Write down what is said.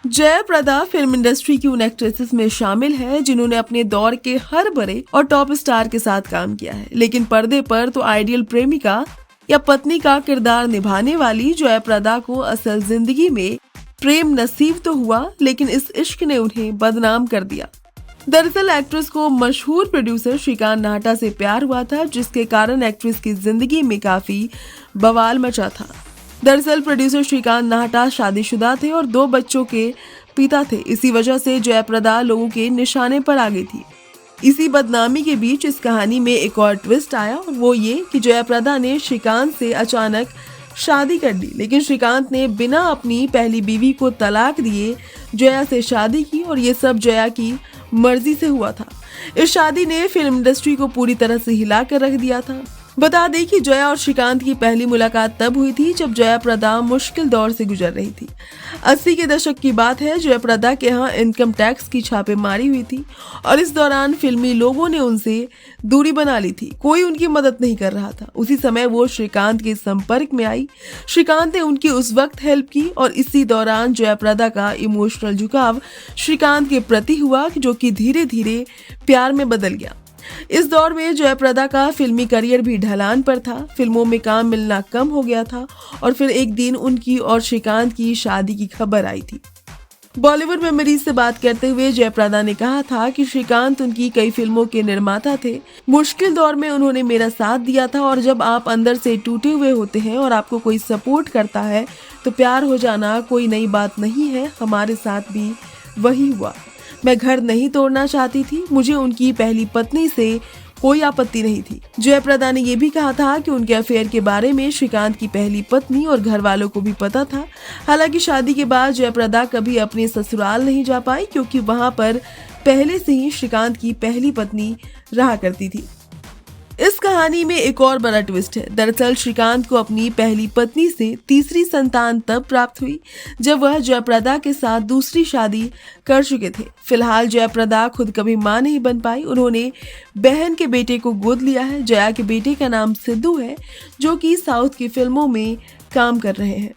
Jayaprada film industry की उन actresses में शामिल है जिन्होंने अपने दौर के हर बड़े और टॉप स्टार के साथ काम किया है, लेकिन पर्दे पर तो आइडियल प्रेमिका या पत्नी का किरदार निभाने वाली जयाप्रदा को असल जिंदगी में प्रेम नसीब तो हुआ, लेकिन इस इश्क ने उन्हें बदनाम कर दिया। दरअसल एक्ट्रेस को मशहूर प्रोड्यूसर श्रीकांत नाहटा से प्यार हुआ था, जिसके कारण एक्ट्रेस की जिंदगी में काफी बवाल मचा था। दरअसल प्रोड्यूसर श्रीकांत नाहटा शादीशुदा थे और 2 बच्चों के पिता थे। इसी वजह से जयाप्रदा लोगों के निशाने पर आ गई थी। इसी बदनामी के बीच इस कहानी में एक और ट्विस्ट आया, और वो ये कि जयाप्रदा ने श्रीकांत से अचानक शादी कर ली, लेकिन श्रीकांत ने बिना अपनी पहली बीवी को तलाक दिए जया से शादी की, और ये सब जया की मर्जी से हुआ था। इस शादी ने फिल्म इंडस्ट्री को पूरी तरह से हिला कर रख दिया था। बता दें कि जया और श्रीकांत की पहली मुलाकात तब हुई थी जब जयाप्रदा मुश्किल दौर से गुजर रही थी। 80 के दशक की बात है। जयाप्रदा के यहाँ इनकम टैक्स की छापेमारी हुई थी और इस दौरान फिल्मी लोगों ने उनसे दूरी बना ली थी। कोई उनकी मदद नहीं कर रहा था। उसी समय वो श्रीकांत के संपर्क में आई। श्रीकांत ने उनकी उस वक्त हेल्प की और इसी दौरान जयाप्रदा का इमोशनल झुकाव श्रीकांत के प्रति हुआ, जो कि धीरे धीरे प्यार में बदल गया। इस दौर में जयाप्रदा का फिल्मी करियर भी ढलान पर था। फिल्मों में काम मिलना कम हो गया था और फिर एक दिन उनकी और श्रीकांत की शादी की खबर आई थी। बॉलीवुड मेमोरीज से बात करते हुए जयाप्रदा ने कहा था कि श्रीकांत उनकी कई फिल्मों के निर्माता थे। मुश्किल दौर में उन्होंने मेरा साथ दिया था, और जब आप अंदर से टूटे हुए होते हैं और आपको कोई सपोर्ट करता है तो प्यार हो जाना कोई नई बात नहीं है। हमारे साथ भी वही हुआ। मैं घर नहीं तोड़ना चाहती थी। मुझे उनकी पहली पत्नी से कोई आपत्ति नहीं थी। जयाप्रदा ने यह भी कहा था कि उनके अफेयर के बारे में श्रीकांत की पहली पत्नी और घर वालों को भी पता था। हालांकि शादी के बाद जयाप्रदा कभी अपने ससुराल नहीं जा पाई, क्योंकि वहां पर पहले से ही श्रीकांत की पहली पत्नी रहा करती थी। इस कहानी में एक और बड़ा ट्विस्ट है। दरअसल श्रीकांत को अपनी पहली पत्नी से तीसरी संतान तब प्राप्त हुई जब वह जयाप्रदा के साथ दूसरी शादी कर चुके थे। फिलहाल जयाप्रदा खुद कभी मां नहीं बन पाई। उन्होंने बहन के बेटे को गोद लिया है। जया के बेटे का नाम सिद्धू है, जो कि साउथ की फिल्मों में काम कर रहे हैं।